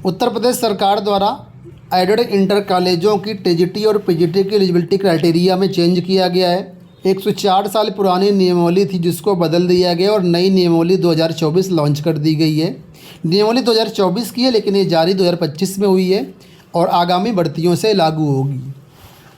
उत्तर प्रदेश सरकार द्वारा added inter कॉलेजों की टीजीटी और पीजीटी की एलिजिबिलिटी क्राइटेरिया में चेंज किया गया है। 104 साल पुरानी नियमावली थी जिसको बदल दिया गया और नई नियमावली 2024 लॉन्च कर दी गई है। नियमावली 2024 की है लेकिन ये जारी 2025 में हुई है और आगामी भर्तियों से लागू होगी।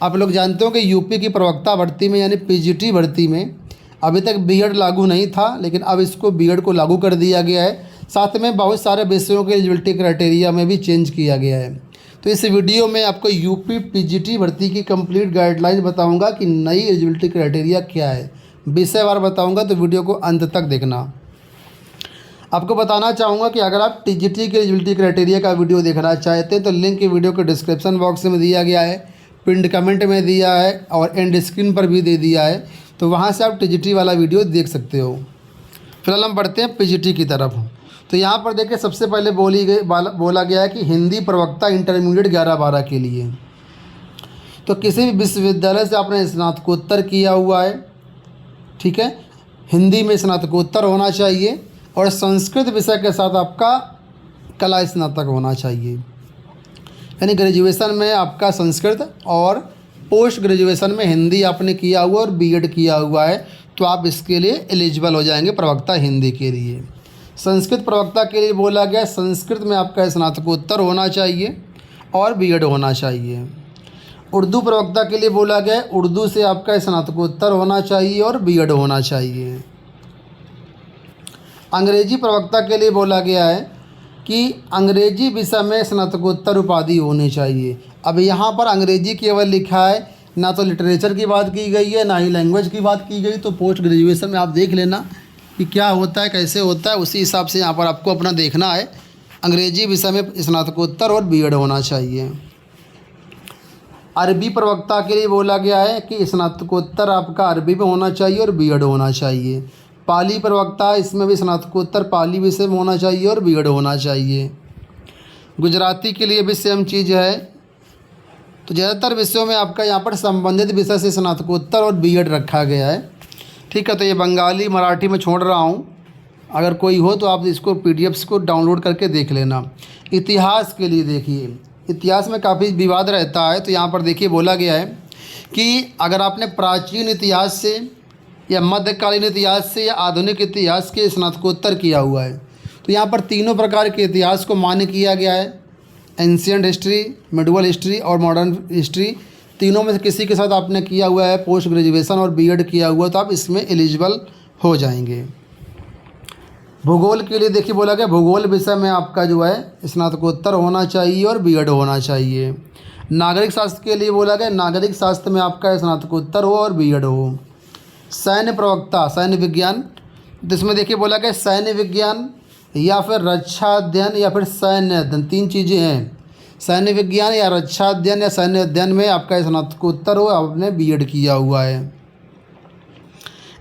आप लोग जानते हो कि यूपी की प्रवक्ता भर्ती में यानी पीजीटी भर्ती में अभी तक बीएड लागू नहीं था, लेकिन अब इसको बीएड को लागू कर दिया गया है। साथ में बहुत सारे विषयों के एलिजिबिलिटी क्राइटेरिया में भी चेंज किया गया है। तो इस वीडियो में आपको यूपी पीजीटी भर्ती की कंप्लीट गाइडलाइन बताऊंगा कि नई एलिजिबिलिटी क्राइटेरिया क्या है, विषयवार बताऊंगा, तो वीडियो को अंत तक देखना। आपको बताना चाहूँगा कि अगर आप टीजीटी के एलिजिबिलिटी क्राइटेरिया का वीडियो देखना चाहते हैं तो लिंक वीडियो के डिस्क्रिप्शन बॉक्स में दिया गया है, पिंड कमेंट में दिया है और एंड स्क्रीन पर भी दे दिया है, तो वहाँ से आप टीजीटी वाला वीडियो देख सकते हो। फिलहाल हम बढ़ते हैं पीजीटी की तरफ। तो यहाँ पर देखिए सबसे पहले बोला गया है कि हिंदी प्रवक्ता इंटरमीडिएट 11-12 के लिए, तो किसी भी विश्वविद्यालय से आपने स्नातकोत्तर किया हुआ है, ठीक है, हिंदी में स्नातकोत्तर होना चाहिए और संस्कृत विषय के साथ आपका कला स्नातक होना चाहिए, यानी ग्रेजुएशन में आपका संस्कृत और पोस्ट ग्रेजुएशन में हिंदी आपने किया हुआ और बीएड किया हुआ है, तो आप इसके लिए एलिजिबल हो जाएंगे प्रवक्ता हिंदी के लिए। संस्कृत प्रवक्ता के लिए बोला गया संस्कृत में आपका स्नातकोत्तर होना चाहिए और बीएड होना चाहिए। उर्दू प्रवक्ता के लिए बोला गया उर्दू से आपका स्नातकोत्तर होना चाहिए और बीएड होना चाहिए। अंग्रेजी प्रवक्ता के लिए बोला गया है कि अंग्रेजी विषय में स्नातकोत्तर उपाधि होनी चाहिए। अब यहाँ पर अंग्रेजी केवल लिखा है, ना तो लिटरेचर की बात की गई है ना ही लैंग्वेज की बात की गई, तो पोस्ट ग्रेजुएशन में आप देख लेना कि क्या होता है, कैसे होता है, उसी हिसाब से यहाँ पर आपको अपना देखना है। अंग्रेजी विषय में स्नातकोत्तर और बीएड होना चाहिए। अरबी प्रवक्ता के लिए बोला गया है कि स्नातकोत्तर आपका अरबी में होना चाहिए और बीएड होना चाहिए। पाली प्रवक्ता, इसमें भी स्नातकोत्तर पाली विषय में होना चाहिए और बीएड होना चाहिए। गुजराती के लिए भी सेम चीज़ है। तो ज़्यादातर विषयों में आपका यहाँ पर संबंधित विषय से स्नातकोत्तर और बीएड रखा गया है, ठीक है। तो ये बंगाली मराठी में छोड़ रहा हूँ, अगर कोई हो तो आप इसको पीडीएफ्स को डाउनलोड करके देख लेना। इतिहास के लिए देखिए, इतिहास में काफ़ी विवाद रहता है, तो यहाँ पर देखिए बोला गया है कि अगर आपने प्राचीन इतिहास से या मध्यकालीन इतिहास से या आधुनिक इतिहास के स्नातकोत्तर किया हुआ है, तो यहाँ पर तीनों प्रकार के इतिहास को मान्य किया गया है। एंशिएंट हिस्ट्री, मिडिवल हिस्ट्री और मॉडर्न हिस्ट्री, तीनों में से किसी के साथ आपने किया हुआ है पोस्ट ग्रेजुएशन और बीएड किया हुआ, तो आप इसमें एलिजिबल हो जाएंगे। भूगोल के लिए देखिए बोला गया भूगोल विषय में आपका जो है स्नातकोत्तर होना चाहिए और बीएड होना चाहिए। नागरिक शास्त्र के लिए बोला गया नागरिक शास्त्र में आपका स्नातकोत्तर हो और बीएड हो। सैन्य प्रवक्ता, सैन्य विज्ञान, जिसमें देखिए बोला गया सैन्य विज्ञान या फिर रक्षा अध्ययन या फिर सैन्य अध्ययन, तीन चीज़ें हैं। सैन्य विज्ञान या रक्षा अध्ययन या सैन्य अध्ययन में आपका स्नातकोत्तर हो, आपने बीएड किया हुआ है।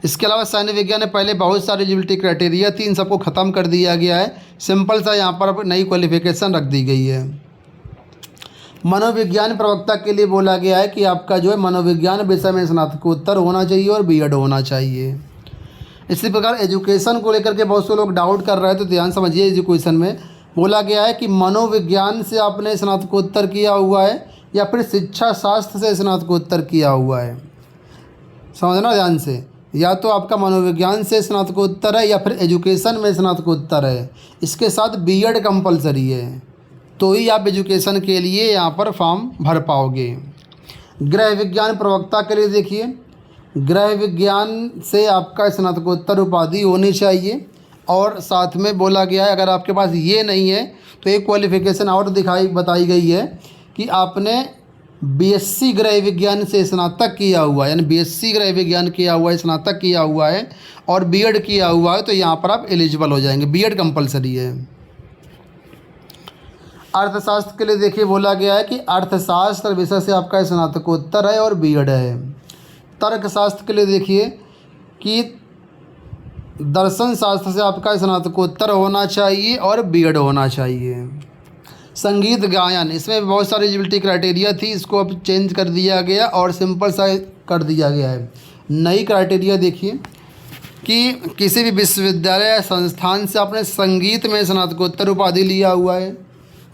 इसके अलावा सैन्य विज्ञान में पहले बहुत सारी एलिजिबिलिटी क्राइटेरिया थी, इन सबको ख़त्म कर दिया गया है। सिंपल सा यहाँ पर नई क्वालिफिकेशन रख दी गई है। मनोविज्ञान प्रवक्ता के लिए बोला गया है कि आपका जो है मनोविज्ञान विषय में स्नातकोत्तर होना चाहिए और बीएड होना चाहिए। इसी प्रकार एजुकेशन को लेकर के बहुत से लोग डाउट कर रहे हैं, तो ध्यान समझिए। एजुकेशन में बोला गया है कि मनोविज्ञान से आपने स्नातकोत्तर किया हुआ है या फिर शिक्षा शास्त्र से स्नातकोत्तर किया हुआ है, समझना ध्यान से। या तो आपका मनोविज्ञान से स्नातकोत्तर है या फिर एजुकेशन में स्नातकोत्तर है, इसके साथ बीएड कंपलसरी है, तो ही आप एजुकेशन के लिए यहाँ पर फॉर्म भर पाओगे। गृह विज्ञान प्रवक्ता के लिए देखिए गृह विज्ञान से आपका स्नातकोत्तर उपाधि होनी चाहिए और साथ में बोला गया है अगर आपके पास ये नहीं है तो एक क्वालिफ़िकेशन और बताई गई है कि आपने बीएससी गृह विज्ञान से स्नातक किया हुआ है, यानी बीएससी गृह विज्ञान किया हुआ है, स्नातक किया हुआ है और बीएड किया हुआ है, तो यहाँ पर आप एलिजिबल हो जाएंगे। बीएड कंपलसरी है। अर्थशास्त्र के लिए देखिए बोला गया है कि अर्थशास्त्र विषय से आपका स्नातकोत्तर है और बीएड है। तर्कशास्त्र के लिए देखिए कि दर्शन शास्त्र से आपका स्नातकोत्तर होना चाहिए और बीएड होना चाहिए। संगीत गायन, इसमें बहुत सारी एलिजिबिलिटी क्राइटेरिया थी, इसको अब चेंज कर दिया गया और सिंपल सा कर दिया गया है। नई क्राइटेरिया देखिए कि किसी भी विश्वविद्यालय या संस्थान से आपने संगीत में स्नातकोत्तर उपाधि लिया हुआ है,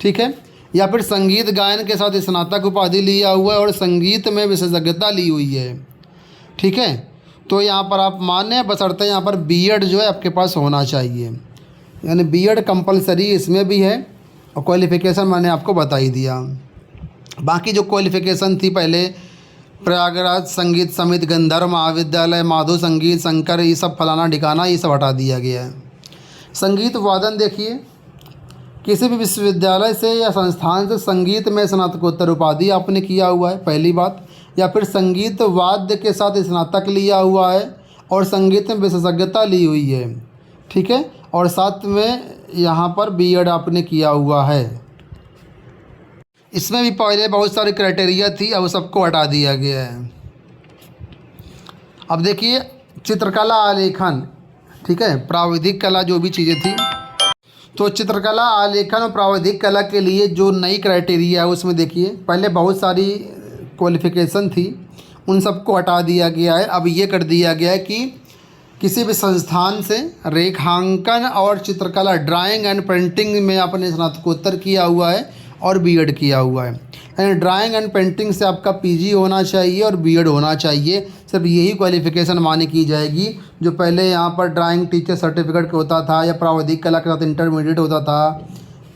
ठीक है, या फिर संगीत गायन के साथ स्नातक उपाधि लिया हुआ है और संगीत में विशेषज्ञता ली हुई है। ठीक है, तो यहाँ पर आप मान्य है, बशर्ते यहाँ पर बीएड जो है आपके पास होना चाहिए, यानी बीएड कंपलसरी इसमें भी है। और क्वालिफ़िकेशन मैंने आपको बता ही दिया। बाकी जो क्वालिफ़िकेशन थी पहले, प्रयागराज संगीत समिति, गंधर्व महाविद्यालय, माधव संगीत, शंकर, ये सब फलाना ठिकाना, ये सब हटा दिया गया है। संगीत वादन देखिए, किसी भी विश्वविद्यालय से या संस्थान से संगीत में स्नातकोत्तर उपाधि आपने किया हुआ है, पहली बात, या फिर संगीत वाद्य के साथ स्नातक लिया हुआ है और संगीत में विशेषज्ञता ली हुई है। ठीक है, और साथ में यहाँ पर बीएड आपने किया हुआ है। इसमें भी पहले बहुत सारी क्राइटेरिया थी, अब सबको हटा दिया गया है। अब देखिए चित्रकला, आलेखन, ठीक है, प्राविधिक कला, जो भी चीज़ें थी, तो चित्रकला, आलेखन और प्राविधिक कला के लिए जो नई क्राइटेरिया है उसमें देखिए पहले बहुत सारी क्वालिफ़िकेशन थी, उन सबको हटा दिया गया है। अब ये कर दिया गया है कि किसी भी संस्थान से रेखांकन और चित्रकला, ड्राइंग एंड पेंटिंग में आपने स्नातकोत्तर किया हुआ है और बीएड किया हुआ है, यानी ड्राइंग एंड पेंटिंग से आपका पीजी होना चाहिए और बीएड होना चाहिए। सिर्फ यही क्वालिफ़िकेशन मानी की जाएगी। जो पहले यहाँ पर ड्राइंग टीचर सर्टिफिकेट होता था या प्राविधिक कला के साथ इंटरमीडिएट होता था,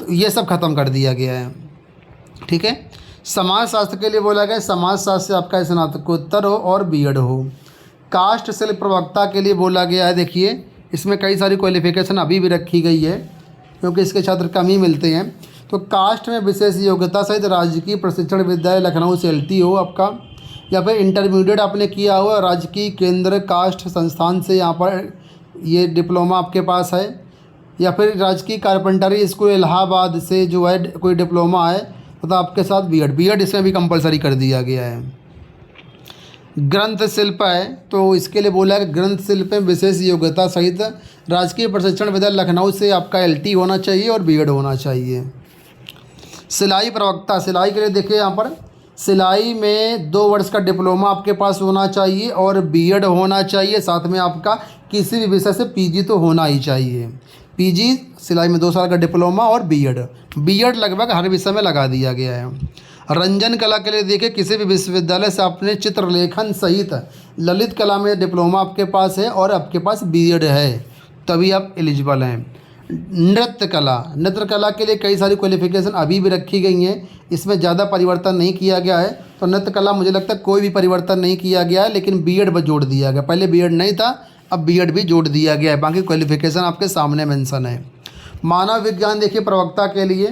तो ये सब ख़त्म कर दिया गया है। ठीक है, समाज शास्त्र के लिए बोला गया, समाज शास्त्र से आपका स्नातकोत्तर हो और बीएड हो। कास्ट शिल्प प्रवक्ता के लिए बोला गया है, देखिए इसमें कई सारी क्वालिफ़िकेशन अभी भी रखी गई है क्योंकि इसके छात्र कम ही मिलते हैं। तो कास्ट में विशेष योग्यता सहित राजकीय प्रशिक्षण विद्यालय लखनऊ से एलटी हो आपका, या फिर इंटरमीडिएट आपने किया हुआ राजकीय केंद्र कास्ट संस्थान से यहाँ पर ये डिप्लोमा आपके पास है, या फिर राजकीय कारपेंटरी स्कूल इलाहाबाद से जो है कोई डिप्लोमा है, तो आपके साथ बीएड इसमें भी कंपलसरी कर दिया गया है। ग्रंथ शिल्प है, तो इसके लिए बोला है कि ग्रंथ शिल्प में विशेष योग्यता सहित राजकीय प्रशिक्षण विद्यालय लखनऊ से आपका एलटी होना चाहिए और बीएड होना चाहिए। सिलाई प्रवक्ता, सिलाई के लिए देखिए यहाँ पर सिलाई में 2 वर्ष का डिप्लोमा आपके पास होना चाहिए और बीएड होना चाहिए, साथ में आपका किसी भी विषय से पीजी तो होना ही चाहिए। पीजी, सिलाई में 2 साल का डिप्लोमा और बीएड लगभग हर विषय में लगा दिया गया है। रंजन कला के लिए देखिए, किसी भी विश्वविद्यालय से आपने चित्रलेखन सहित ललित कला में डिप्लोमा आपके पास है और आपके पास बीएड है, तभी आप एलिजिबल हैं। नृत्य कला के लिए कई सारी क्वालिफ़िकेशन अभी भी रखी गई हैं, इसमें ज़्यादा परिवर्तन नहीं किया गया है। तो नृत्य कला मुझे लगता है कोई भी परिवर्तन नहीं किया गया है, लेकिन बीएड बस जोड़ दिया गया। पहले बीएड नहीं था, अब बीएड भी जोड़ दिया गया है। बाकी क्वालिफ़िकेशन आपके सामने मेंशन है। मानव विज्ञान देखिए प्रवक्ता के लिए,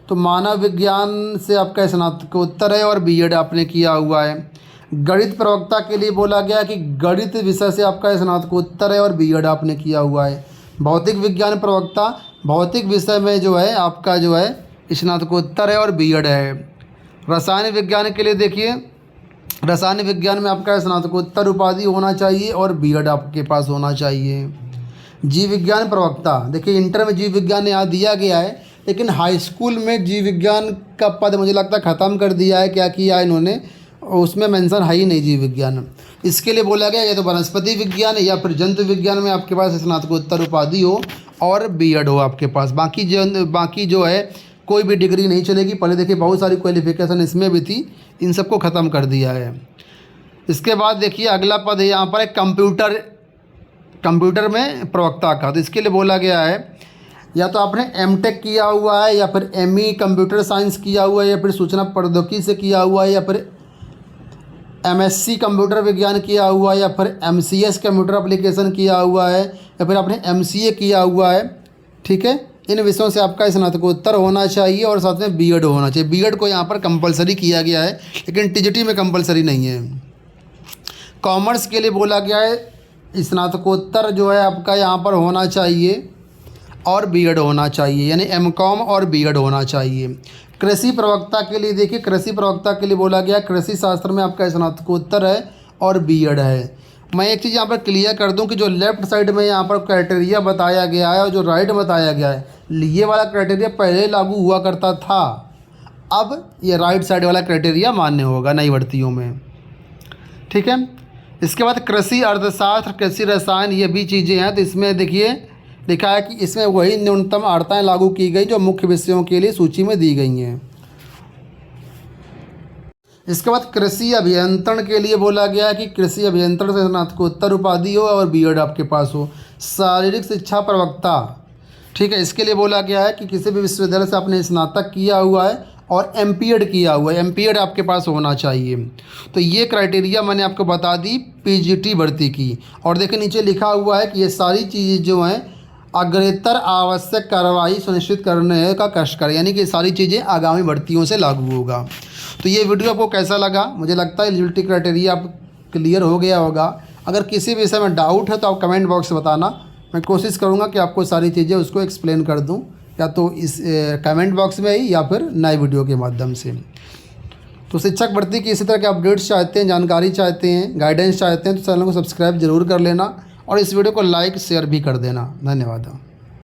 तो मानव विज्ञान से आपका स्नातकोत्तर है और बीएड आपने किया हुआ है। गणित प्रवक्ता के लिए बोला गया कि गणित विषय से आपका स्नातकोत्तर है और बीएड आपने किया हुआ है। भौतिक विज्ञान प्रवक्ता, भौतिक विषय में जो है आपका जो है स्नातकोत्तर है और बीएड है। रसायन विज्ञान के लिए देखिए, रसायन विज्ञान में आपका स्नातकोत्तर उपाधि होना चाहिए और बीएड आपके पास होना चाहिए। जीव विज्ञान प्रवक्ता, देखिए इंटर में जीव विज्ञान यहाँ दिया गया है, लेकिन हाई स्कूल में जीव विज्ञान का पद मुझे लगता है ख़त्म कर दिया है। क्या किया है इन्होंने, उसमें मेंशन है ही नहीं जीव विज्ञान। इसके लिए बोला गया या तो वनस्पति विज्ञान या फिर जंतु विज्ञान में आपके पास स्नातकोत्तर उपाधि हो और बीएड हो आपके पास। बाकी जो है कोई भी डिग्री नहीं चलेगी। पहले देखिए बहुत सारी क्वालिफ़िकेशन इसमें भी थी, इन सबको ख़त्म कर दिया है। इसके बाद देखिए अगला पद है यहाँ पर कंप्यूटर में प्रवक्ता का। तो इसके लिए बोला गया है या तो आपने एमटेक किया हुआ है या फिर एमई कंप्यूटर साइंस किया हुआ है या फिर सूचना प्रौद्योगिकी से किया हुआ है या फिर एमएससी कंप्यूटर विज्ञान किया हुआ है या फिर एमसीएस कंप्यूटर एप्लीकेशन किया हुआ है या फिर आपने एमसीए किया हुआ है। ठीक है, इन विषयों से आपका स्नातकोत्तर होना चाहिए और साथ में बीएड होना चाहिए। बीएड को यहाँ पर कंपलसरी किया गया है, लेकिन टीजीटी में कंपलसरी नहीं है। कॉमर्स के लिए बोला गया है स्नातकोत्तर जो है आपका यहाँ पर होना चाहिए और बीएड होना चाहिए, यानी एमकॉम और बीएड होना चाहिए। कृषि प्रवक्ता के लिए देखिए, कृषि प्रवक्ता के लिए बोला गया कृषि शास्त्र में आपका स्नातकोत्तर है और बीएड है। मैं एक चीज़ यहाँ पर क्लियर कर दूं कि जो लेफ़्ट साइड में यहाँ पर क्राइटेरिया बताया गया है और जो राइट बताया गया है, ये वाला क्राइटेरिया पहले लागू हुआ करता था, अब ये राइट साइड वाला क्राइटेरिया मान्य होगा नई भर्तियों में। ठीक है, इसके बाद कृषि अर्थशास्त्र, कृषि रसायन, ये भी चीज़ें हैं। तो इसमें देखिए लिखा है कि इसमें वही न्यूनतम अर्हताएँ लागू की गई जो मुख्य विषयों के लिए सूची में दी गई हैं। इसके बाद कृषि अभियंत्रण के लिए बोला गया है कि कृषि अभियंत्रण से स्नातकोत्तर उपाधि हो और बीएड आपके पास हो। शारीरिक शिक्षा प्रवक्ता, ठीक है, इसके लिए बोला गया है कि किसी भी विश्वविद्यालय से आपने स्नातक किया हुआ है और एमपीएड किया हुआ है, एमपीएड आपके पास होना चाहिए। तो ये क्राइटेरिया मैंने आपको बता दी पीजीटी भर्ती की। और देखिए नीचे लिखा हुआ है कि ये सारी चीज़ें जो हैं अग्रेतर आवश्यक कार्रवाई सुनिश्चित करने का कष्ट करें, यानी कि सारी चीज़ें आगामी भर्तियों से लागू होगा। तो ये वीडियो आपको कैसा लगा? मुझे लगता है एलिजिबिलिटी क्राइटेरिया आप क्लियर हो गया होगा। अगर किसी भी विषय में डाउट है तो आप कमेंट बॉक्स में बताना, मैं कोशिश करूँगा कि आपको सारी चीज़ें उसको एक्सप्लेन कर दूँ, या तो इस कमेंट बॉक्स में ही या फिर नए वीडियो के माध्यम से। तो शिक्षक भर्ती की इसी तरह के अपडेट्स चाहते हैं, जानकारी चाहते हैं, गाइडेंस चाहते हैं तो चैनल को सब्सक्राइब जरूर कर लेना और इस वीडियो को लाइक शेयर भी कर देना। धन्यवाद।